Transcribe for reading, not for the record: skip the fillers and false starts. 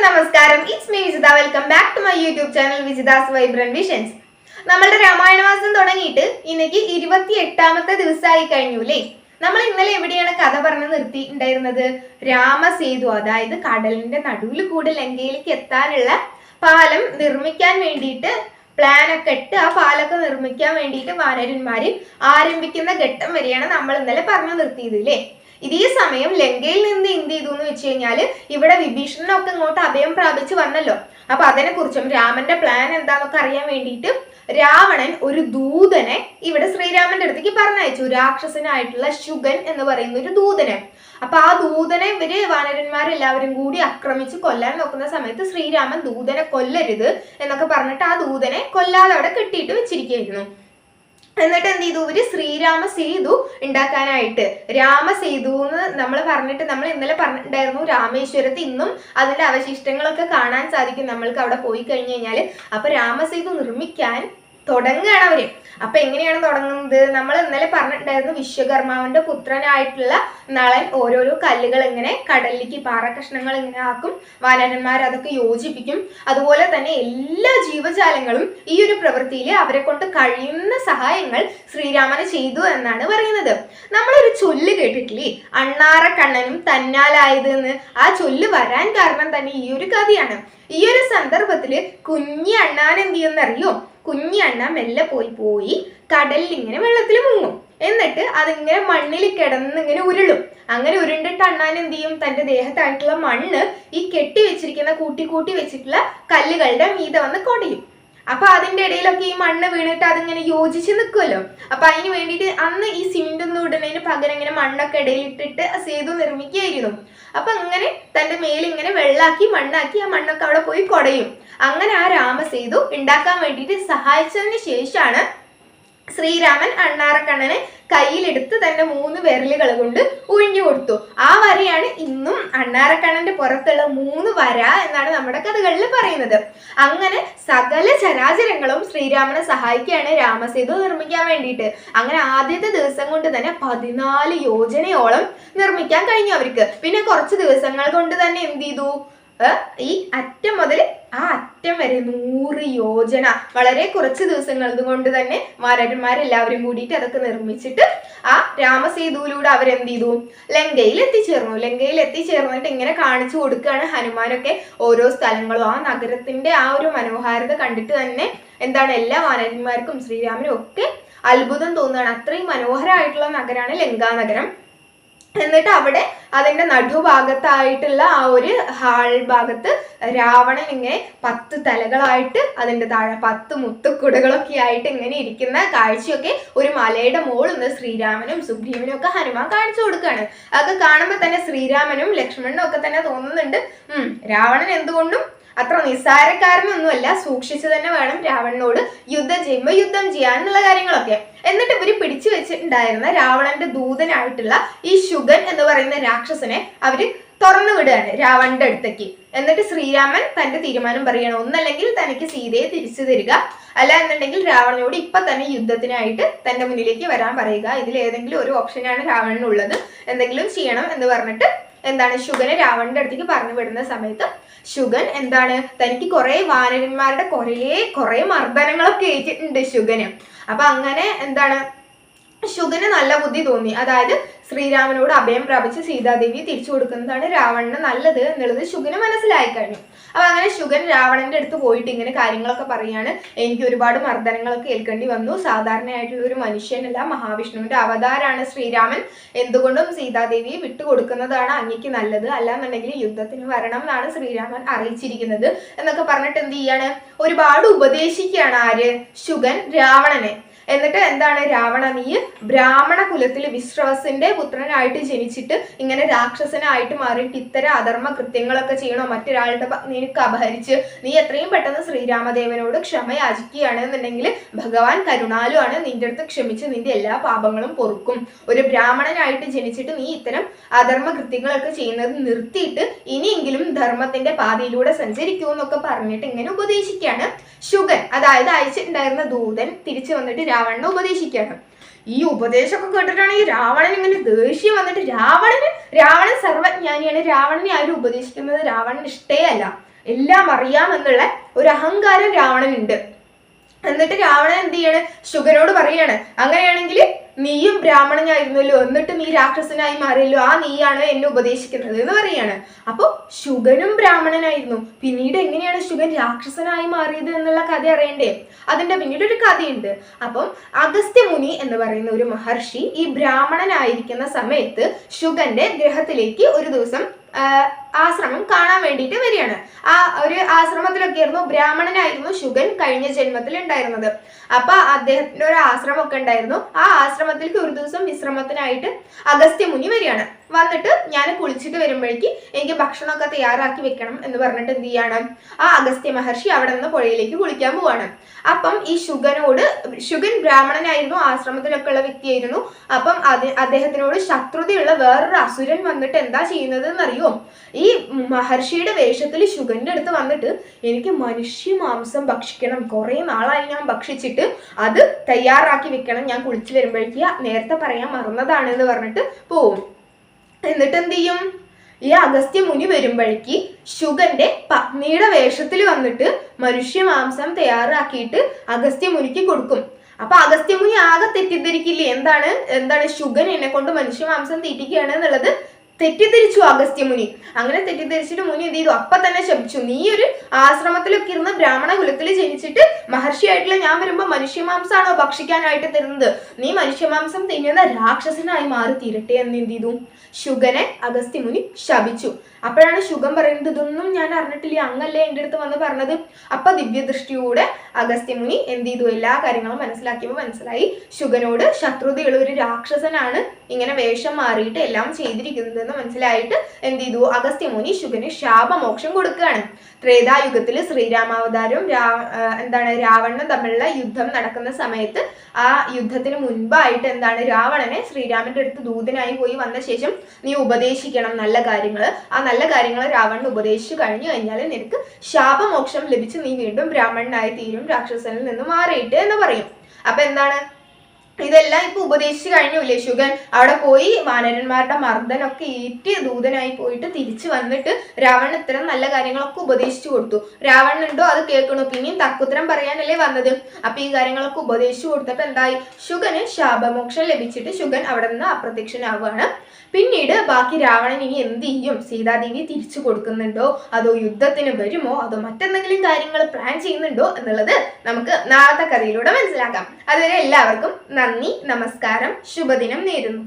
എല്ലാവർക്കും നമസ്കാരം. It's me Vijitha. Welcome back to my YouTube channel Vijitha's vibrant visions. നമ്മളുടെ രാമായണ മാസം തുടങ്ങിയിട്ട് ഇന്നേക്ക് 28ാമത്തെ ദിവസമായി കഴിഞ്ഞു അല്ലേ. നമ്മൾ ഇന്നലെ എവിടെയാണ് കഥ പറഞ്ഞ് നിർത്തിയിട്ടുണ്ടായിരുന്നത്? രാമസേതു, അതായത് കടലിന്റെ നടുവിൽ കൂടെ ലങ്കയിലേക്ക് എത്താനുള്ള പാലം നിർമ്മിക്കാൻ വേണ്ടിയിട്ട് പ്ലാനൊക്കെ ഇട്ട് ആ പാലൊക്കെ നിർമ്മിക്കാൻ വേണ്ടിയിട്ട് വാനരന്മാര് ആരംഭിക്കുന്ന ഘട്ടം വരെയാണ് നമ്മൾ ഇന്നലെ പറഞ്ഞു നിർത്തിയത് അല്ലേ. ഇതേ സമയം ലങ്കയിൽ നിന്ന് എന്ത് ചെയ്തു എന്ന് വെച്ച് കഴിഞ്ഞാല് ഇവിടെ വിഭീഷണനൊക്കെ ഇങ്ങോട്ട് അഭയം പ്രാപിച്ച് വന്നല്ലോ. അപ്പൊ അതിനെ കുറിച്ചും രാമന്റെ പ്ലാൻ എന്താന്നൊക്കെ അറിയാൻ വേണ്ടിയിട്ട് രാവണൻ ഒരു ദൂതനെ ഇവിടെ ശ്രീരാമന്റെ അടുത്തേക്ക് പറഞ്ഞയച്ചു. രാക്ഷസനായിട്ടുള്ള ശുഗൻ എന്ന് പറയുന്ന ഒരു ദൂതനെ. അപ്പൊ ആ ദൂതനെ ഇവര് വാനരന്മാരെല്ലാവരും കൂടി ആക്രമിച്ച് കൊല്ലാൻ നോക്കുന്ന സമയത്ത് ശ്രീരാമൻ ദൂതനെ കൊല്ലരുത് എന്നൊക്കെ പറഞ്ഞിട്ട് ആ ദൂതനെ കൊല്ലാതെ അവിടെ കെട്ടിയിട്ട് വെച്ചിരിക്കുകയായിരുന്നു. എന്നിട്ട് എന്ത് ചെയ്തു? ഇവര് ശ്രീരാമ സേതു ഉണ്ടാക്കാനായിട്ട്, രാമസേതു എന്ന് നമ്മൾ ഇന്നലെ പറഞ്ഞിട്ടുണ്ടായിരുന്നു. രാമേശ്വരത്ത് ഇന്നും അതിന്റെ അവശിഷ്ടങ്ങളൊക്കെ കാണാൻ സാധിക്കും നമ്മൾക്ക് അവിടെ പോയി കഴിഞ്ഞു കഴിഞ്ഞാല്. അപ്പൊ രാമസേതു നിർമ്മിക്കാൻ തുടങ്ങുകയാണ് അവര്. അപ്പൊ എങ്ങനെയാണ് തുടങ്ങുന്നത്? നമ്മൾ ഇന്നലെ പറഞ്ഞിട്ടുണ്ടായിരുന്നു, വിശ്വകർമാവിന്റെ പുത്രനായിട്ടുള്ള നളൻ ഓരോരോ കല്ലുകൾ ഇങ്ങനെ കടലിലേക്ക്, പാറക്കഷ്ണങ്ങൾ ഇങ്ങനെ ആക്കും. വാനരന്മാർ അതൊക്കെ യോജിപ്പിക്കും. അതുപോലെ തന്നെ എല്ലാ ജീവജാലങ്ങളും ഈ ഒരു പ്രവൃത്തിയിൽ അവരെ കൊണ്ട് കഴിയുന്ന സഹായങ്ങൾ ശ്രീരാമന് ചെയ്തു എന്നാണ് പറയുന്നത്. നമ്മളൊരു ചൊല്ല് കേട്ടിട്ടില്ലേ, അണ്ണാറക്കണ്ണനും തന്നാലായത് എന്ന്. ആ ചൊല്ല് വരാൻ കാരണം തന്നെ ഈ ഒരു കഥയാണ്. ഈ ഒരു സന്ദർഭത്തില് കുഞ്ഞി അണ്ണാൻ എന്ത് ചെയ്യുന്നറിയോ? കുഞ്ഞി അണ്ണ മെല്ലെ പോയി കടലിൽ ഇങ്ങനെ വെള്ളത്തിൽ മുങ്ങും. എന്നിട്ട് അതിങ്ങനെ മണ്ണിൽ കിടന്നിങ്ങനെ ഉരുളും. അങ്ങനെ ഉരുണ്ടിട്ട് അണ്ണാൻ എന്ത് ചെയ്യും? തന്റെ ദേഹത്തായിട്ടുള്ള മണ്ണ് ഈ കെട്ടി വെച്ചിരിക്കുന്ന കൂട്ടി വെച്ചിട്ടുള്ള കല്ലുകളുടെ മീതെ വന്ന് കൊടയും. അപ്പൊ അതിന്റെ ഇടയിലൊക്കെ ഈ മണ്ണ് വീണിട്ട് അതിങ്ങനെ യോജിച്ച് നിൽക്കുമല്ലോ. അപ്പൊ അതിന് വേണ്ടിയിട്ട് അന്ന് ഈ സിമെന്റ് ഒന്നും ഇടുന്നതിന് പകരം ഇങ്ങനെ മണ്ണൊക്കെ ഇടയിലിട്ടിട്ട് സേതു നിർമ്മിക്കുകയായിരുന്നു. അപ്പൊ അങ്ങനെ തന്റെ മേലിങ്ങനെ വെള്ളാക്കി മണ്ണാക്കി ആ മണ്ണൊക്കെ അവിടെ പോയി കൊടയും. അങ്ങനെ ആ രാമസേതു ഉണ്ടാക്കാൻ വേണ്ടിയിട്ട് സഹായിച്ചതിന് ശേഷമാണ് ശ്രീരാമൻ അണ്ണാറക്കണ്ണനെ കയ്യിലെടുത്ത് തന്റെ 3 വിരലുകൾ കൊണ്ട് ഒഴിഞ്ഞു കൊടുത്തു. ആ വരയാണ് ഇന്നും അണ്ണാറക്കണ്ണന്റെ പുറത്തുള്ള 3 വര എന്നാണ് നമ്മുടെ കഥകളിൽ പറയുന്നത്. അങ്ങനെ സകല ചരാചരങ്ങളും ശ്രീരാമനെ സഹായിക്കുകയാണ് രാമസേതു നിർമ്മിക്കാൻ വേണ്ടിയിട്ട്. അങ്ങനെ ആദ്യത്തെ ദിവസം കൊണ്ട് തന്നെ 14 യോജനയോളം നിർമ്മിക്കാൻ കഴിഞ്ഞു അവർക്ക്. പിന്നെ കുറച്ച് ദിവസങ്ങൾ കൊണ്ട് തന്നെ എന്ത് ചെയ്തു? ഈ അറ്റം മുതൽ ആ അറ്റം വരെ 100 യോജന, വളരെ കുറച്ച് ദിവസങ്ങൾ കൊണ്ട് തന്നെ വാനരന്മാരെല്ലാവരും കൂടിയിട്ട് അതൊക്കെ നിർമ്മിച്ചിട്ട് ആ രാമസേതുവിലൂടെ അവരെന്ത് ചെയ്തു? ലങ്കയിൽ എത്തിച്ചേർന്നിട്ട് ഇങ്ങനെ കാണിച്ചു കൊടുക്കുകയാണ് ഹനുമാനൊക്കെ ഓരോ സ്ഥലങ്ങളും. ആ നഗരത്തിന്റെ ആ ഒരു മനോഹാരിത കണ്ടിട്ട് തന്നെ എന്താണ്, എല്ലാ വാനരന്മാർക്കും ശ്രീരാമനും ഒക്കെ അത്ഭുതം തോന്നുകയാണ്. അത്രയും മനോഹരമായിട്ടുള്ള നഗരമാണ് ലങ്കാനഗരം. എന്നിട്ട് അവിടെ അതിന്റെ നടുഭാഗത്തായിട്ടുള്ള ആ ഒരു ഹാൾ ഭാഗത്ത് രാവണൻ ഇങ്ങനെ 10 തലകളായിട്ട് അതിന്റെ താഴെ 10 മുത്തുക്കുടകളൊക്കെ ആയിട്ട് ഇങ്ങനെ ഇരിക്കുന്ന കാഴ്ചയൊക്കെ ഒരു മലയുടെ മുകളിൽ നിന്ന് ശ്രീരാമനും സുഗ്രീവനും ഒക്കെ ഹനുമാൻ കാണിച്ചു കൊടുക്കുകയാണ്. അതൊക്കെ കാണുമ്പോൾ തന്നെ ശ്രീരാമനും ലക്ഷ്മണനും ഒക്കെ തന്നെ തോന്നുന്നുണ്ട്, രാവണൻ എന്തുകൊണ്ടും അത്ര നിസ്സാരക്കാരനൊന്നുമല്ല, സൂക്ഷിച്ചു തന്നെ വേണം രാവണനോട് യുദ്ധം ചെയ്യുമ്പോൾ യുദ്ധം ചെയ്യാനുള്ള കാര്യങ്ങളൊക്കെ. എന്നിട്ട് ഇവര് പിടിച്ചു വെച്ചിട്ടുണ്ടായിരുന്ന രാവണന്റെ ദൂതനായിട്ടുള്ള ഈ ശുഗൻ എന്ന് പറയുന്ന രാക്ഷസനെ അവര് തുറന്നു വിടുകയാണ് രാവണന്റെ അടുത്തേക്ക്. എന്നിട്ട് ശ്രീരാമൻ തന്റെ തീരുമാനം പറയണം, ഒന്നല്ലെങ്കിൽ തനിക്ക് സീതയെ തിരിച്ചു തരിക, അല്ല എന്നുണ്ടെങ്കിൽ രാവണനോട് ഇപ്പൊ തന്നെ യുദ്ധത്തിനായിട്ട് തന്റെ മുന്നിലേക്ക് വരാൻ പറയുക. ഇതിൽ ഏതെങ്കിലും ഒരു ഓപ്ഷനാണ് രാവണനുള്ളത്, എന്തെങ്കിലും ചെയ്യണം എന്ന് പറഞ്ഞിട്ട് എന്താണ് ശുഗനെ രാവണന്റെ അടുത്തേക്ക് പറഞ്ഞു വിടുന്ന സമയത്ത് ശുഗൻ എന്താണ്, തനിക്ക് കുറെ വാനരന്മാരുടെ കുറെ മർദ്ദനങ്ങളൊക്കെ ഏറ്റിട്ടുണ്ട് ശുഗന്. അപ്പൊ അങ്ങനെ എന്താണ്, ശുഗന് നല്ല ബുദ്ധി തോന്നി. അതായത് ശ്രീരാമനോട് അഭയം പ്രാപിച്ച് സീതാദേവി തിരിച്ചു കൊടുക്കുന്നതാണ് രാവണന് നല്ലത് എന്നുള്ളത് ശുഗന് മനസ്സിലായി കഴിഞ്ഞു. അപ്പൊ അങ്ങനെ ശുഗൻ രാവണന്റെ അടുത്ത് പോയിട്ട് ഇങ്ങനെ കാര്യങ്ങളൊക്കെ പറയാണ്, എനിക്ക് ഒരുപാട് മർദ്ദനങ്ങളൊക്കെ ഏൽക്കേണ്ടി വന്നു, സാധാരണയായിട്ടുള്ള ഒരു മനുഷ്യനല്ല, മഹാവിഷ്ണുവിന്റെ അവതാരാണ് ശ്രീരാമൻ, എന്തുകൊണ്ടും സീതാദേവിയെ വിട്ടുകൊടുക്കുന്നതാണ് അങ്ങേക്ക് നല്ലത്, അല്ലാന്നുണ്ടെങ്കിൽ യുദ്ധത്തിന് വരണം എന്നാണ് ശ്രീരാമൻ അറിയിച്ചിരിക്കുന്നത് എന്നൊക്കെ പറഞ്ഞിട്ട് എന്ത് ചെയ്യാണ്, ഒരുപാട് ഉപദേശിക്കുകയാണ് ആര്? ശുഗൻ രാവണനെ. എന്നിട്ട് എന്താണ്, രാവണ നീ ബ്രാഹ്മണ കുലത്തിൽ വിശ്രവസിന്റെ പുത്രനായിട്ട് ജനിച്ചിട്ട് ഇങ്ങനെ രാക്ഷസനായിട്ട് മാറിയിട്ട് ഇത്തരം അധർമ്മ കൃത്യങ്ങളൊക്കെ ചെയ്യണോ? മറ്റൊരാളുടെ നിനക്ക് അപഹരിച്ച് നീ എത്രയും പെട്ടെന്ന് ശ്രീരാമദേവനോട് ക്ഷമ യാചിക്കുകയാണ് എന്നുണ്ടെങ്കിൽ ഭഗവാൻ കരുണാലുവാണ്, നിന്റെ അടുത്ത് ക്ഷമിച്ച് നിന്റെ എല്ലാ പാപങ്ങളും പൊറുക്കും. ഒരു ബ്രാഹ്മണനായിട്ട് ജനിച്ചിട്ട് നീ ഇത്തരം അധർമ്മ കൃത്യങ്ങളൊക്കെ ചെയ്യുന്നത് നിർത്തിയിട്ട് ഇനിയെങ്കിലും ധർമ്മത്തിന്റെ പാതയിലൂടെ സഞ്ചരിക്കൂ എന്നൊക്കെ പറഞ്ഞിട്ട് ഇങ്ങനെ ഉപദേശിക്കുകയാണ് ശുഗൻ. അതായത് അയച്ചിട്ടുണ്ടായിരുന്ന ദൂതൻ തിരിച്ചു വന്നിട്ട് രാവണനെ ഉപദേശിക്കുകയാണ്. ഈ ഉപദേശമൊക്കെ കേട്ടിട്ടാണെങ്കിൽ രാവണൻ ഇങ്ങനെ ദേഷ്യം വന്നിട്ട് രാവണൻ സർവജ്ഞാനിയാണ്, രാവണനെ ആരും ഉപദേശിക്കുന്നത് രാവണന് ഇഷ്ടേ അല്ല. എല്ലാം അറിയാമെന്നുള്ള ഒരു അഹങ്കാരം രാവണനുണ്ട്. എന്നിട്ട് രാവണൻ എന്ത് ചെയ്യാണ്, ശുഗനോട് പറയാണ്, അങ്ങനെയാണെങ്കിൽ നീയും ബ്രാഹ്മണനായിരുന്നല്ലോ, എന്നിട്ട് നീ രാക്ഷസനായി മാറിയല്ലോ, ആ നീയാണ് എന്നെ ഉപദേശിക്കുന്നത് എന്ന് പറയാണ്. അപ്പൊ ശുഗനും ബ്രാഹ്മണനായിരുന്നു, പിന്നീട് എങ്ങനെയാണ് ശുഗൻ രാക്ഷസനായി മാറിയത് എന്നുള്ള കഥ അറിയണ്ടേ? അതിന്റെ പിന്നീട് ഒരു കഥയുണ്ട്. അപ്പം അഗസ്ത്യമുനി എന്ന് പറയുന്ന ഒരു മഹർഷി ഈ ബ്രാഹ്മണനായിരിക്കുന്ന സമയത്ത് ശുഗന്റെ ഗ്രഹത്തിലേക്ക് ഒരു ദിവസം ആശ്രമം കാണാൻ വേണ്ടിയിട്ട് വരികയാണ്. ആ ഒരു ആശ്രമത്തിലൊക്കെ ആയിരുന്നു, ബ്രാഹ്മണനായിരുന്നു ശുഗൻ കഴിഞ്ഞ ജന്മത്തിൽ ഉണ്ടായിരുന്നത്. അപ്പൊ അദ്ദേഹത്തിന്റെ ഒരു ആശ്രമമൊക്കെ ഉണ്ടായിരുന്നു. ആ ആശ്രമത്തിലേക്ക് ഒരു ദിവസം വിശ്രമത്തിനായിട്ട് അഗസ്ത്യമുനി വരികയാണ്. വന്നിട്ട് ഞാൻ കുളിച്ചിട്ട് വരുമ്പോഴേക്ക് എനിക്ക് ഭക്ഷണമൊക്കെ തയ്യാറാക്കി വെക്കണം എന്ന് പറഞ്ഞിട്ട് എന്ത് ചെയ്യാണ്, ആ അഗസ്ത്യ മഹർഷി അവിടെ നിന്ന് പുഴയിലേക്ക് കുളിക്കാൻ പോവാണ്. അപ്പം ഈ ശുഗനോട്, ശുഗൻ ബ്രാഹ്മണനായിരുന്നു, ആശ്രമത്തിലൊക്കെ ഉള്ള വ്യക്തിയായിരുന്നു. അപ്പം അദ്ദേഹത്തിനോട് ശത്രുതയുള്ള വേറൊരു അസുരൻ വന്നിട്ട് എന്താ ചെയ്യുന്നത് എന്നറിയോ? ഈ മഹർഷിയുടെ വേഷത്തിൽ ശുഗന്റെ അടുത്ത് വന്നിട്ട് എനിക്ക് മനുഷ്യ മാംസം ഭക്ഷിക്കണം, കുറെ നാളായി ഞാൻ ഭക്ഷിച്ചിട്ട്, അത് തയ്യാറാക്കി വെക്കണം, ഞാൻ കുളിച്ചു വരുമ്പോഴേക്ക് നേരത്തെ പറയാൻ മറന്നതാണ് എന്ന് പറഞ്ഞിട്ട് പോവും. എന്നിട്ട് എന്ത് ചെയ്യും, ഈ അഗസ്ത്യമുനി വരുമ്പോഴേക്ക് ശുഗന്റെ പത്നിയുടെ വേഷത്തിൽ വന്നിട്ട് മനുഷ്യ മാംസം തയ്യാറാക്കിയിട്ട് അഗസ്ത്യമുനിക്ക് കൊടുക്കും. അപ്പൊ അഗസ്ത്യമുനി ആകെ തെറ്റിദ്ധരിക്കില്ലേ, എന്താണ് ശുഗൻ എന്നെ കൊണ്ട് മനുഷ്യ മാംസം തീറ്റിക്കുകയാണ് എന്നുള്ളത് തെറ്റിദ്ധരിച്ചു അഗസ്ത്യമുനി. അങ്ങനെ തെറ്റിദ്ധരിച്ചിട്ട് മുനി എന്ത് ചെയ്തു, അപ്പൊ തന്നെ ശപിച്ചു, നീ ഒരു ആശ്രമത്തിലൊക്കെ ഇരുന്ന് ബ്രാഹ്മണ കുലത്തിൽ ജനിച്ചിട്ട് മഹർഷിയായിട്ടുള്ള ഞാൻ വരുമ്പോ മനുഷ്യമാംസാണോ ഭക്ഷിക്കാനായിട്ട് തരുന്നത്? നീ മനുഷ്യമാംസം തിന്നുന്ന രാക്ഷസനായി മാറി തീരട്ടെ എന്ന് എന്ത് ചെയ്തു, ശുഗനെ അഗസ്ത്യമുനി ശപിച്ചു. അപ്പോഴാണ് ശുഗൻ പറയുന്നത്, ഇതൊന്നും ഞാൻ അറിഞ്ഞിട്ടില്ല, അങ്ങല്ലേ എൻ്റെ അടുത്ത് വന്ന് പറഞ്ഞത്. അപ്പൊ ദിവ്യദൃഷ്ടിയോടെ അഗസ്ത്യമുനി എന്ത് ചെയ്തു, എല്ലാ കാര്യങ്ങളും മനസ്സിലാക്കിയപ്പോൾ മനസ്സിലായി ശുഗനോട് ശത്രുതയുള്ള ഒരു രാക്ഷസനാണ് ഇങ്ങനെ വേഷം മാറിയിട്ട് എല്ലാം ചെയ്തിരിക്കുന്നത് മനസ്സിലായിട്ട് എന്ത് ചെയ്തു, അഗസ്ത്യമുനി ശുഗന് ശാപമോക്ഷം കൊടുക്കുകയാണ്. ത്രേതായുഗത്തിൽ ശ്രീരാമാവതാരവും രാവണനും തമ്മിലുള്ള യുദ്ധം നടക്കുന്ന സമയത്ത് ആ യുദ്ധത്തിന് മുൻപായിട്ട് രാവണനെ ശ്രീരാമന്റെ അടുത്ത് ദൂതനായി പോയി വന്ന ശേഷം നീ ഉപദേശിക്കണം നല്ല കാര്യങ്ങൾ, ആ നല്ല കാര്യങ്ങൾ രാവണന് ഉപദേശിച്ചു കഴിഞ്ഞു കഴിഞ്ഞാൽ നിനക്ക് ശാപമോക്ഷം ലഭിച്ച് നീ വീണ്ടും ബ്രാഹ്മണനായി തീരും, രാക്ഷസനിൽ നിന്ന് മാറിയിട്ട് എന്ന് പറയും. അപ്പൊ ഇതെല്ലാം ഇപ്പൊ ഉപദേശിച്ചു കഴിഞ്ഞില്ലേ ശുഗൻ? അവിടെ പോയി വാനരന്മാരുടെ മർദ്ദനൊക്കെ ഏറ്റ് ദൂതനായി പോയിട്ട് തിരിച്ചു വന്നിട്ട് രാവണൻ ഇത്തരം നല്ല കാര്യങ്ങളൊക്കെ ഉപദേശിച്ചു കൊടുത്തു. രാവണനുണ്ടോ അത് കേൾക്കണു, പിന്നെയും തർക്കുത്തരം പറയാനല്ലേ വന്നത്. അപ്പൊ ഈ കാര്യങ്ങളൊക്കെ ഉപദേശിച്ചു കൊടുത്തപ്പോ എന്തായി, ശുഗന് ശാപമോക്ഷം ലഭിച്ചിട്ട് ശുഗൻ അവിടെ നിന്ന് അപ്രത്യക്ഷനാവുകയാണ്. പിന്നീട് ബാക്കി രാവണൻ ഇനി എന്ത് ചെയ്യും, സീതാദേവി തിരിച്ചു കൊടുക്കുന്നുണ്ടോ, അതോ യുദ്ധത്തിന് വരുമോ, അതോ മറ്റെന്തെങ്കിലും കാര്യങ്ങൾ പ്ലാൻ ചെയ്യുന്നുണ്ടോ എന്നുള്ളത് നമുക്ക് നാളത്തെ കഥയിലൂടെ മനസ്സിലാക്കാം. അതുവരെ എല്ലാവർക്കും നന്ദി, നമസ്കാരം, ശുഭദിനം നേരുന്നു.